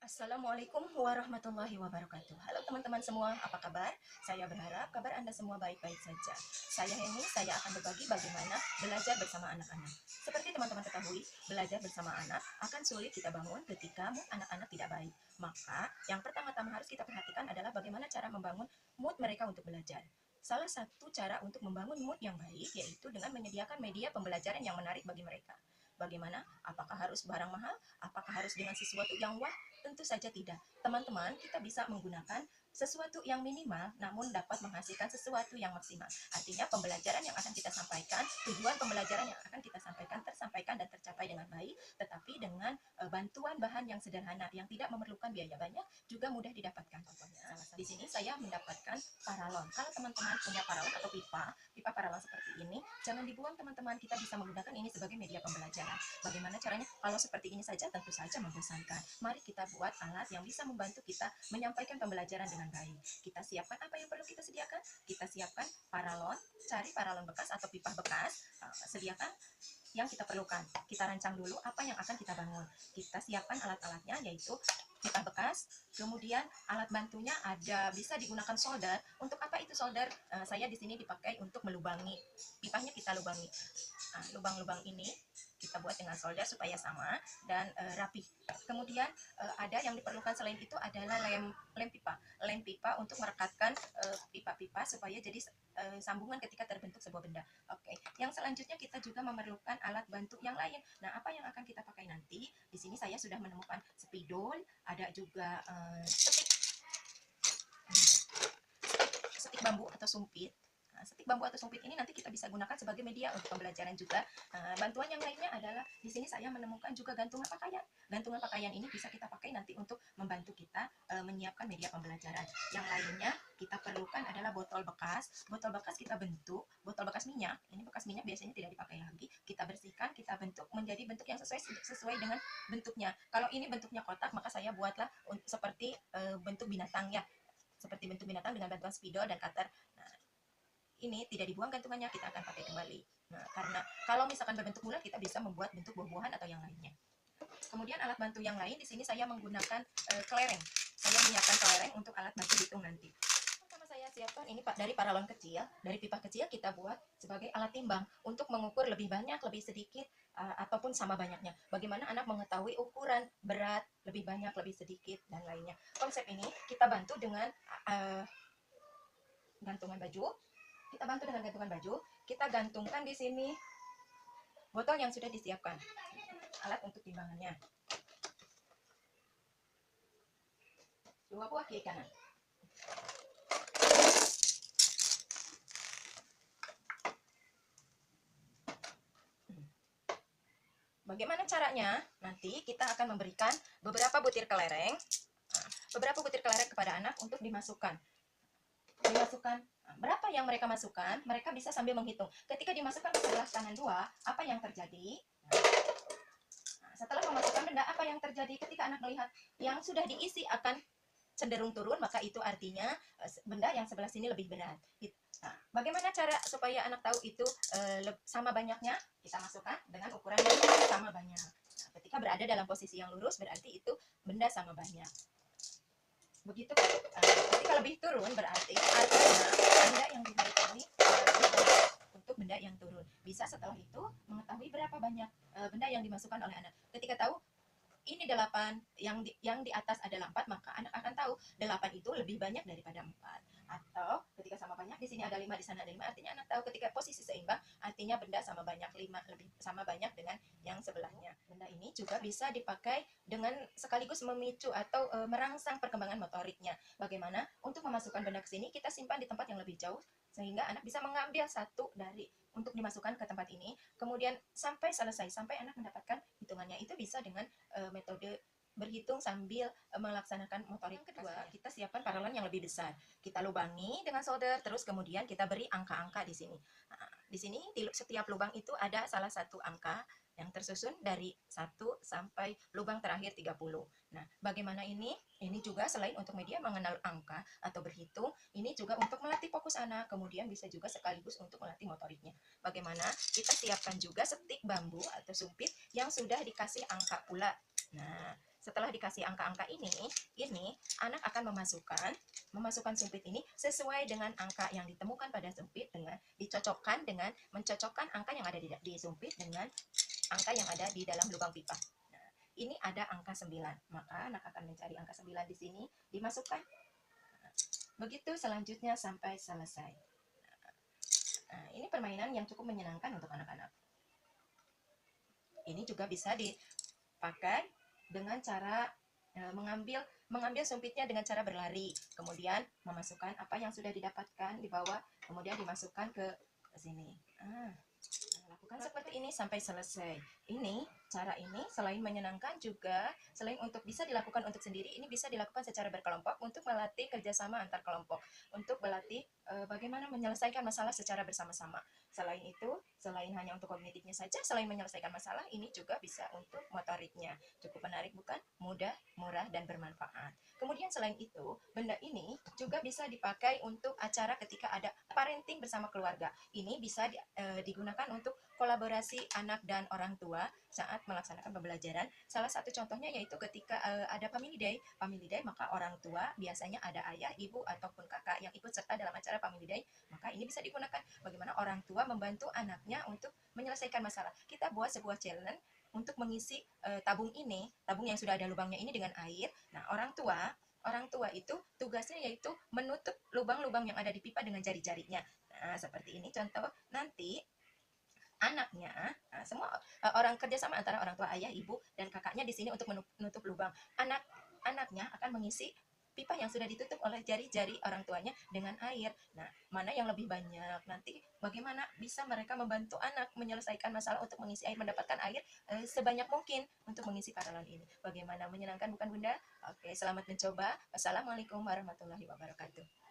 Assalamualaikum warahmatullahi wabarakatuh. Halo teman-teman semua, apa kabar? Saya berharap kabar Anda semua baik-baik saja. Saya akan berbagi bagaimana belajar bersama anak-anak. Seperti teman-teman ketahui, belajar bersama anak akan sulit kita bangun ketika mood anak-anak tidak baik. Maka, yang pertama-tama harus kita perhatikan adalah bagaimana cara membangun mood mereka untuk belajar. Salah satu cara untuk membangun mood yang baik yaitu dengan menyediakan media pembelajaran yang menarik bagi mereka. Bagaimana? Apakah harus barang mahal? Apakah harus dengan sesuatu yang wah? Tentu saja tidak. Teman-teman, kita bisa menggunakan sesuatu yang minimal namun dapat menghasilkan sesuatu yang maksimal. Artinya pembelajaran yang akan kita sampaikan, tujuan pembelajaran yang akan kita sampaikan tersampaikan dan tercapai dengan baik, tetapi dengan bantuan bahan yang sederhana yang tidak memerlukan biaya banyak juga mudah didapatkan. Contohnya, di sini saya mendapatkan paralon. Kalau teman-teman punya paralon atau pipa paralon seperti ini, jangan dibuang teman-teman. Kita bisa menggunakan ini sebagai media pembelajaran. Bagaimana caranya? Kalau seperti ini saja tentu saja membosankan. Mari kita buat alat yang bisa membantu kita menyampaikan pembelajaran dengan baik. Kita siapkan apa yang perlu kita sediakan? Kita siapkan paralon, cari paralon bekas atau pipa bekas, sediakan yang kita perlukan. Kita rancang dulu apa yang akan kita bangun. Kita siapkan alat-alatnya yaitu pipa bekas, kemudian alat bantunya ada bisa digunakan solder. Untuk apa itu solder? Saya di sini dipakai untuk melubangi. Pipanya kita lubangi. Lubang-lubang ini kita buat dengan solder supaya sama dan rapi. Kemudian ada yang diperlukan selain itu adalah lem pipa untuk merekatkan pipa-pipa supaya jadi sambungan ketika terbentuk sebuah benda. Oke, yang selanjutnya kita juga memerlukan alat bantu yang lain. Nah, apa yang akan kita pakai nanti? Di sini saya sudah menemukan spidol, ada juga stik bambu atau sumpit. Stik bambu atau sumpit ini nanti kita bisa gunakan sebagai media untuk pembelajaran juga. Bantuan yang lainnya adalah di sini saya menemukan juga gantungan pakaian. Gantungan pakaian ini bisa kita pakai nanti untuk membantu kita menyiapkan media pembelajaran. Yang lainnya kita perlukan adalah botol bekas. Botol bekas kita bentuk, botol bekas minyak. Ini bekas minyak biasanya tidak dipakai lagi. Kita bersihkan, kita bentuk menjadi bentuk yang sesuai dengan bentuknya. Kalau ini bentuknya kotak, maka saya buatlah seperti bentuk binatang ya. Seperti bentuk binatang dengan bantuan spidol dan cutter. Nah, ini tidak dibuang gantungannya, kita akan pakai kembali. Nah, karena kalau misalkan berbentuk bulat, kita bisa membuat bentuk buah-buahan atau yang lainnya. Kemudian alat bantu yang lain, di sini saya menggunakan kelereng. Saya menyiapkan kelereng untuk alat bantu hitung nanti. Pertama saya siapkan ini dari paralon kecil, dari pipa kecil kita buat sebagai alat timbang untuk mengukur lebih banyak, lebih sedikit, ataupun sama banyaknya. Bagaimana anak mengetahui ukuran berat, lebih banyak, lebih sedikit, dan lainnya. Konsep ini kita bantu dengan gantungan baju. Kita bantu dengan gantungan baju, kita gantungkan di sini botol yang sudah disiapkan, alat untuk timbangannya. Dua buah kiri kanan. Bagaimana caranya? Nanti kita akan memberikan beberapa butir kelereng, kepada anak untuk dimasukkan. Berapa yang mereka masukkan, mereka bisa sambil menghitung. Ketika dimasukkan ke sebelah kanan 2, apa yang terjadi? Setelah memasukkan benda, apa yang terjadi ketika anak melihat yang sudah diisi akan cenderung turun, maka itu artinya benda yang sebelah sini lebih berat. Nah, bagaimana cara supaya anak tahu itu sama banyaknya? Kita masukkan dengan ukuran yang sama banyak. Nah, ketika berada dalam posisi yang lurus, berarti itu benda sama banyak. Begitu ketika lebih turun berarti artinya benda yang diberikan ini untuk benda yang turun. Bisa setelah itu mengetahui berapa banyak benda yang dimasukkan oleh anak. Ketika tahu ini 8, yang di atas adalah 4, maka anak akan tahu 8 itu lebih banyak daripada 4. Atau ketika sama banyak, di sini ada 5, di sana ada 5, artinya anak tahu ketika posisi seimbang, artinya benda sama banyak 5, lebih sama banyak dengan yang sebelahnya. Benda ini juga bisa dipakai dengan sekaligus memicu atau merangsang perkembangan motoriknya. Bagaimana? Untuk memasukkan benda ke sini, kita simpan di tempat yang lebih jauh, sehingga anak bisa mengambil satu dari untuk dimasukkan ke tempat ini, kemudian sampai selesai, sampai anak mendapatkan hitungannya. Itu bisa dengan metode berhitung sambil melaksanakan motorik. Yang kedua, kita siapkan paralon yang lebih besar. Kita lubangi dengan solder, terus kemudian kita beri angka-angka di sini. Nah, di sini di setiap lubang itu ada salah satu angka yang tersusun dari 1 sampai lubang terakhir 30. Nah, bagaimana ini? Ini juga selain untuk media mengenal angka atau berhitung, ini juga untuk melatih fokus anak, kemudian bisa juga sekaligus untuk melatih motoriknya. Bagaimana? Kita siapkan juga stik bambu atau sumpit yang sudah dikasih angka pula. Nah, setelah dikasih angka-angka ini anak akan memasukkan sumpit ini sesuai dengan angka yang ditemukan pada sumpit, dengan mencocokkan angka yang ada di sumpit dengan angka yang ada di dalam lubang pipa. Nah, ini ada angka 9, maka anak akan mencari angka 9 di sini, dimasukkan. Begitu selanjutnya sampai selesai. Nah, ini permainan yang cukup menyenangkan untuk anak-anak. Ini juga bisa dipakai dengan cara mengambil sumpitnya dengan cara berlari, kemudian memasukkan apa yang sudah didapatkan di bawah, kemudian dimasukkan ke sini. Lakukan seperti ini sampai selesai. Cara ini selain menyenangkan juga, selain untuk bisa dilakukan untuk sendiri, ini bisa dilakukan secara berkelompok untuk melatih kerjasama antar kelompok, untuk melatih bagaimana menyelesaikan masalah secara bersama-sama. Selain itu, selain hanya untuk kognitifnya saja, selain menyelesaikan masalah, ini juga bisa untuk motoriknya. Cukup menarik bukan? Mudah, murah, dan bermanfaat. Kemudian selain itu, benda ini juga bisa dipakai untuk acara ketika ada parenting bersama keluarga. Ini bisa digunakan untuk kolaborasi anak dan orang tua saat melaksanakan pembelajaran. Salah satu contohnya yaitu ketika ada family day, maka orang tua biasanya ada ayah, ibu, ataupun kakak yang ikut serta dalam acara family day, maka ini bisa digunakan bagaimana orang tua membantu anaknya untuk menyelesaikan masalah. Kita buat sebuah challenge untuk mengisi tabung yang sudah ada lubangnya ini dengan air. Nah, orang tua itu tugasnya yaitu menutup lubang-lubang yang ada di pipa dengan jari-jarinya. Nah, seperti ini contoh. Nanti anaknya, semua orang kerjasama antara orang tua, ayah, ibu, dan kakaknya di sini untuk menutup lubang. Anaknya akan mengisi pipa yang sudah ditutup oleh jari-jari orang tuanya dengan air. Nah, mana yang lebih banyak? Nanti bagaimana bisa mereka membantu anak menyelesaikan masalah untuk mengisi air, mendapatkan air sebanyak mungkin untuk mengisi paralon ini. Bagaimana, menyenangkan bukan Bunda? Oke, selamat mencoba. Wassalamualaikum warahmatullahi wabarakatuh.